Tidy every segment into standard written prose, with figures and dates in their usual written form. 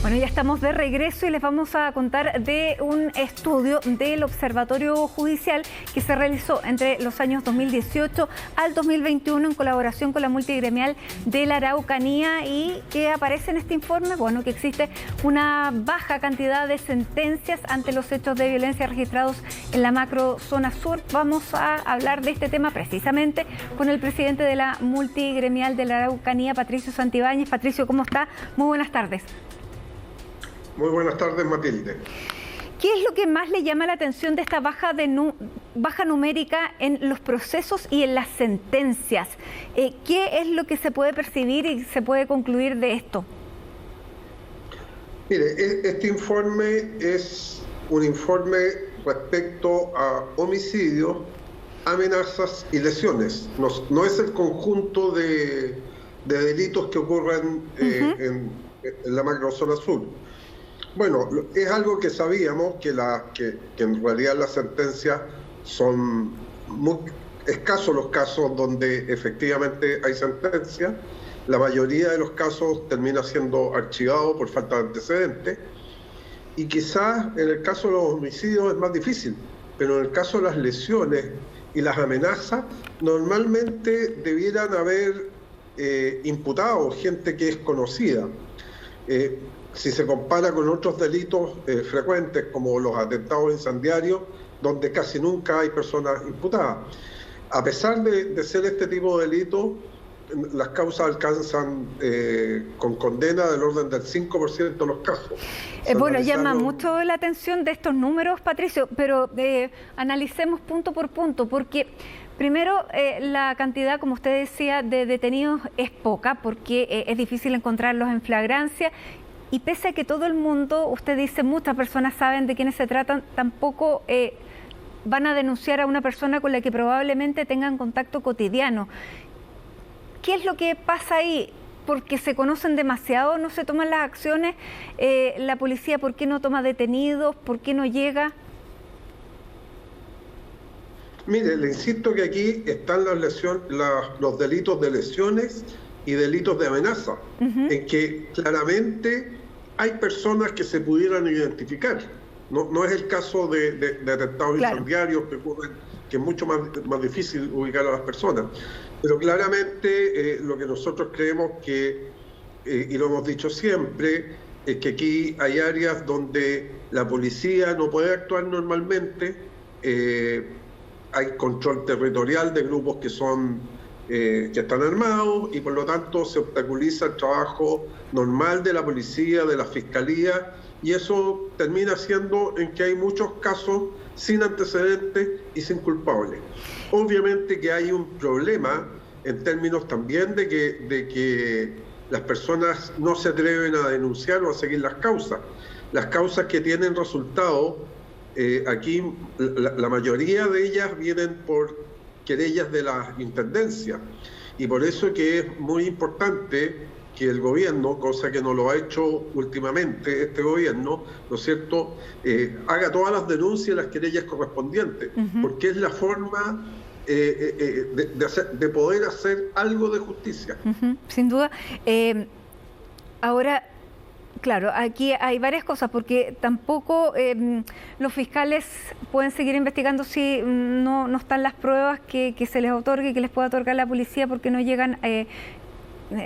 Bueno, ya estamos de regreso y les vamos a contar de un estudio del Observatorio Judicial que se realizó entre los años 2018 al 2021 en colaboración con la multigremial de la Araucanía, y que aparece en este informe, bueno, que existe una baja cantidad de sentencias ante los hechos de violencia registrados en la macro zona sur. Vamos a hablar de este tema precisamente con el presidente de la multigremial de la Araucanía, Patricio Santibáñez. Patricio, ¿cómo está? Muy buenas tardes. Muy buenas tardes, Matilde. ¿Qué es lo que más le llama la atención de esta baja numérica en los procesos y en las sentencias? ¿Qué es lo que se puede percibir y se puede concluir de esto? Mire, este informe es un informe respecto a homicidios, amenazas y lesiones. No es el conjunto de delitos que ocurren en la macrozona sur. Bueno, es algo que sabíamos, que en realidad las sentencias son muy escasos los casos donde efectivamente hay sentencia. La mayoría de los casos termina siendo archivado por falta de antecedentes. Y quizás en el caso de los homicidios es más difícil, pero en el caso de las lesiones y las amenazas, normalmente debieran haber imputado gente que es conocida. Si se compara con otros delitos frecuentes como los atentados incendiarios, donde casi nunca hay personas imputadas. A pesar de ser este tipo de delitos, las causas alcanzan con condena del orden del 5% de los casos. Bueno, llama mucho la atención de estos números, Patricio, pero analicemos punto por punto, porque primero la cantidad, como usted decía, de detenidos es poca, porque es difícil encontrarlos en flagrancia. Y pese a que todo el mundo, usted dice, muchas personas saben de quiénes se tratan, tampoco van a denunciar a una persona con la que probablemente tengan contacto cotidiano. ¿Qué es lo que pasa ahí? ¿Porque se conocen demasiado, no se toman las acciones? ¿La policía por qué no toma detenidos? ¿Por qué no llega? Mire, le insisto que aquí están los delitos de lesiones y delitos de amenaza, en que claramente hay personas que se pudieran identificar. No es el caso de atentados incendiarios que ocurren, que es mucho más difícil ubicar a las personas. Pero claramente lo que nosotros creemos que, y lo hemos dicho siempre, es que aquí hay áreas donde la policía no puede actuar normalmente, hay control territorial de grupos que están armados, y por lo tanto se obstaculiza el trabajo normal de la policía, de la fiscalía, y eso termina siendo en que hay muchos casos sin antecedentes y sin culpables. Obviamente que hay un problema en términos también de que las personas no se atreven a denunciar o a seguir las causas. Las causas que tienen resultado, aquí la mayoría de ellas vienen por querellas de las intendencias, y por eso que es muy importante que el gobierno, cosa que no lo ha hecho últimamente este gobierno, ¿no es cierto?, haga todas las denuncias y las querellas correspondientes, porque es la forma de poder hacer algo de justicia. Sin duda. Ahora, claro, aquí hay varias cosas, porque tampoco los fiscales pueden seguir investigando si no están las pruebas que se les otorgue, que les pueda otorgar la policía, porque no llegan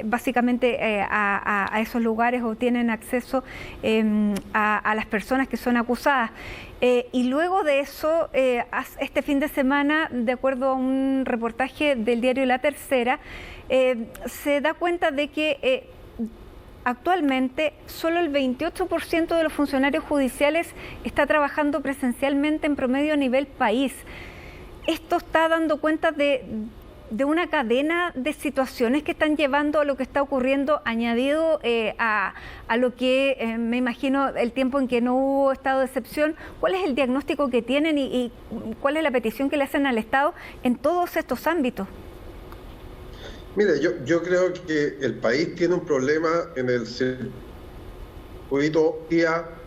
básicamente a esos lugares o tienen acceso a las personas que son acusadas. Y luego de eso, este fin de semana, de acuerdo a un reportaje del diario La Tercera, se da cuenta de que actualmente solo el 28% de los funcionarios judiciales está trabajando presencialmente en promedio a nivel país. Esto está dando cuenta de una cadena de situaciones que están llevando a lo que está ocurriendo, añadido a lo que me imagino el tiempo en que no hubo estado de excepción. ¿Cuál es el diagnóstico que tienen y cuál es la petición que le hacen al Estado en todos estos ámbitos? Mire, yo creo que el país tiene un problema en el circuito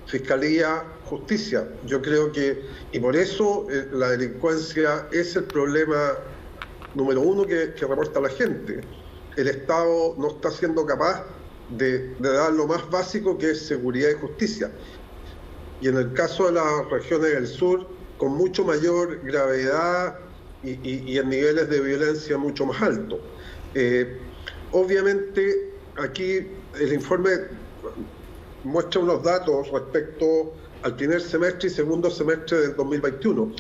fiscalía, justicia. Yo creo que, y por eso la delincuencia es el problema número uno que reporta la gente. El Estado no está siendo capaz de dar lo más básico, que es seguridad y justicia. Y en el caso de las regiones del sur, con mucho mayor gravedad y en niveles de violencia mucho más altos. Obviamente, aquí el informe muestra unos datos respecto al primer semestre y segundo semestre del 2021.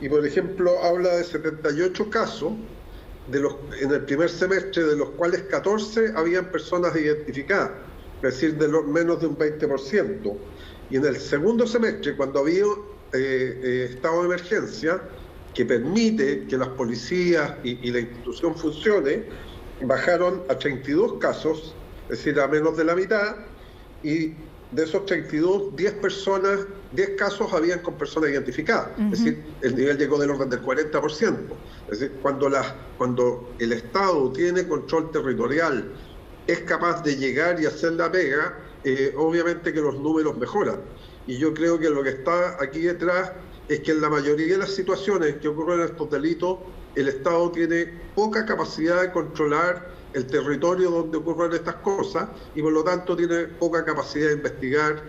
Y, por ejemplo, habla de 78 casos en el primer semestre, de los cuales 14 habían personas identificadas, es decir, menos de un 20%. Y en el segundo semestre, cuando había estado de emergencia, que permite que las policías y la institución funcione, bajaron a 32 casos, es decir, a menos de la mitad, y de esos 32, 10 casos habían con personas identificadas. Es decir, el nivel llegó del orden del 40%. Es decir, cuando el Estado tiene control territorial, es capaz de llegar y hacer la pega, obviamente que los números mejoran. Y yo creo que lo que está aquí detrás es que en la mayoría de las situaciones que ocurren en estos delitos, el Estado tiene poca capacidad de controlar el territorio donde ocurren estas cosas, y por lo tanto tiene poca capacidad de investigar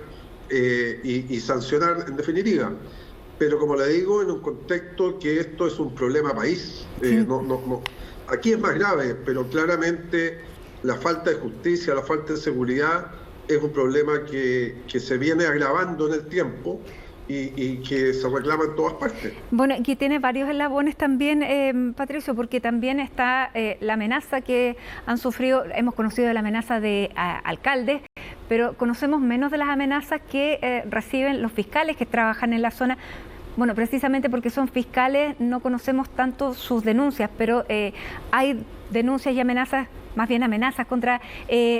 y sancionar en definitiva. Pero como le digo, en un contexto que esto es un problema país. Aquí es más grave, pero claramente la falta de justicia, la falta de seguridad es un problema que se viene agravando en el tiempo y que se reclama en todas partes. Bueno, aquí tiene varios eslabones también, Patricio, porque también está la amenaza que han sufrido. Hemos conocido de la amenaza de alcaldes, pero conocemos menos de las amenazas que reciben los fiscales que trabajan en la zona. Bueno, precisamente porque son fiscales no conocemos tanto sus denuncias, pero hay denuncias y amenazas, más bien amenazas contra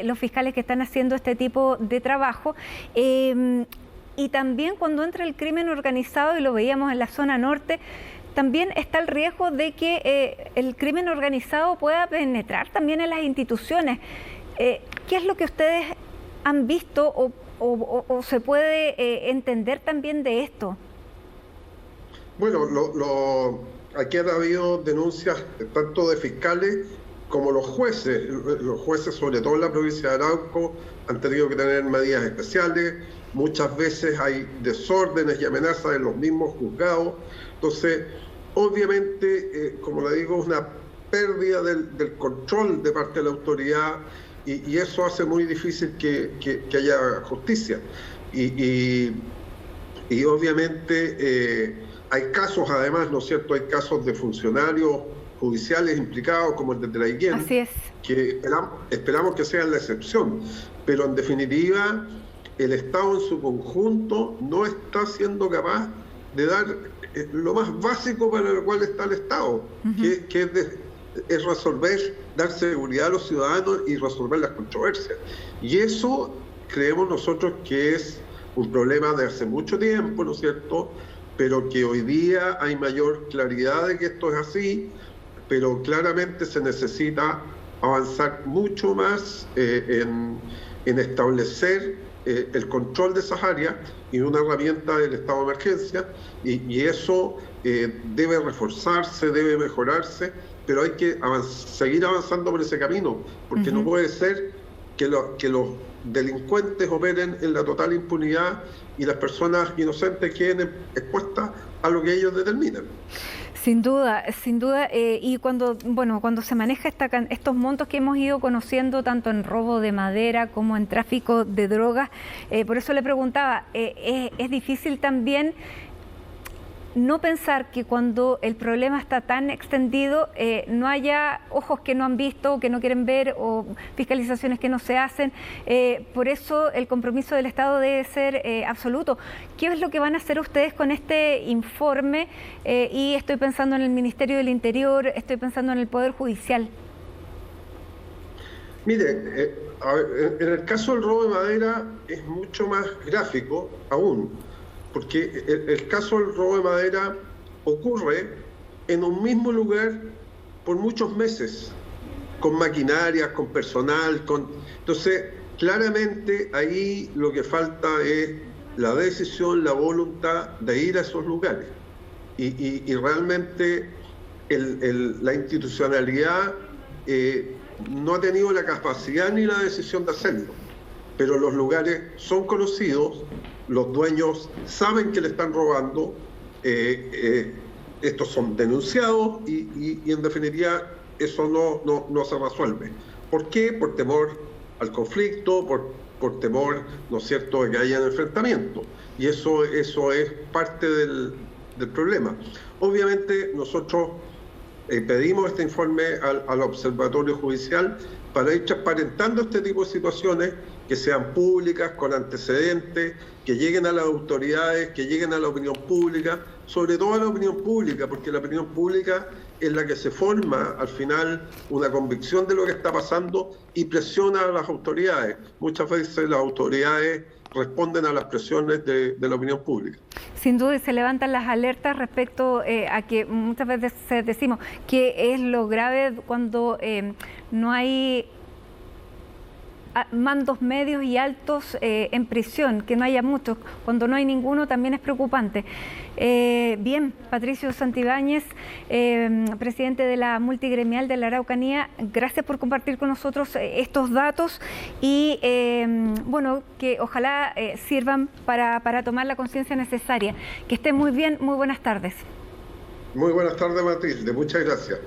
los fiscales que están haciendo este tipo de trabajo. Y también cuando entra el crimen organizado, y lo veíamos en la zona norte, también está el riesgo de que el crimen organizado pueda penetrar también en las instituciones. ¿Qué es lo que ustedes han visto o se puede entender también de esto? Bueno, aquí han habido denuncias tanto de fiscales como los jueces. Los jueces, sobre todo en la provincia de Arauco, han tenido que tener medidas especiales. Muchas veces hay desórdenes y amenazas en los mismos juzgados. Entonces, obviamente, como le digo, es una pérdida del control de parte de la autoridad, y eso hace muy difícil que haya justicia. Y obviamente hay casos, además, ¿no es cierto?, hay casos de funcionarios judiciales implicados, como el de Traiguén. Así es. Que esperamos que sean la excepción, pero en definitiva el Estado en su conjunto no está siendo capaz de dar lo más básico para lo cual está el Estado, que es resolver, dar seguridad a los ciudadanos y resolver las controversias. Y eso creemos nosotros que es un problema de hace mucho tiempo, ¿no es cierto?, pero que hoy día hay mayor claridad de que esto es así, pero claramente se necesita avanzar mucho más en establecer el control de esas áreas y una herramienta del estado de emergencia, y eso debe reforzarse, debe mejorarse, pero hay que seguir avanzando por ese camino, porque no puede ser que los delincuentes operen en la total impunidad y las personas inocentes queden expuestas a lo que ellos determinan. Sin duda, y cuando se maneja estos montos que hemos ido conociendo tanto en robo de madera como en tráfico de drogas, por eso le preguntaba, es difícil también no pensar que cuando el problema está tan extendido no haya ojos que no han visto, que no quieren ver, o fiscalizaciones que no se hacen. Por eso el compromiso del Estado debe ser absoluto. ¿Qué es lo que van a hacer ustedes con este informe? Y estoy pensando en el Ministerio del Interior, estoy pensando en el Poder Judicial. Mire, en el caso del robo de madera es mucho más gráfico aún, porque el caso del robo de madera ocurre en un mismo lugar por muchos meses, con maquinarias, con personal, entonces claramente ahí lo que falta es la decisión, la voluntad de ir a esos lugares, y realmente la institucionalidad no ha tenido la capacidad ni la decisión de hacerlo, pero los lugares son conocidos, los dueños saben que le están robando, estos son denunciados y en definitiva eso no se resuelve. ¿Por qué? Por temor al conflicto, por temor, ¿no es cierto?, de que haya enfrentamiento. Y eso es parte del problema. Obviamente nosotros pedimos este informe al Observatorio Judicial para ir transparentando este tipo de situaciones, que sean públicas, con antecedentes, que lleguen a las autoridades, que lleguen a la opinión pública, sobre todo a la opinión pública, porque la opinión pública es la que se forma al final una convicción de lo que está pasando y presiona a las autoridades. Muchas veces las autoridades responden a las presiones de la opinión pública. Sin duda, y se levantan las alertas respecto a que muchas veces decimos que es lo grave cuando no hay mandos medios y altos en prisión, que no haya muchos. Cuando no hay ninguno también es preocupante. Bien, Patricio Santibáñez, presidente de la Multigremial de la Araucanía, gracias por compartir con nosotros estos datos y bueno, que ojalá sirvan para tomar la conciencia necesaria. Que esté muy bien, muy buenas tardes. Muy buenas tardes, Matilde, muchas gracias.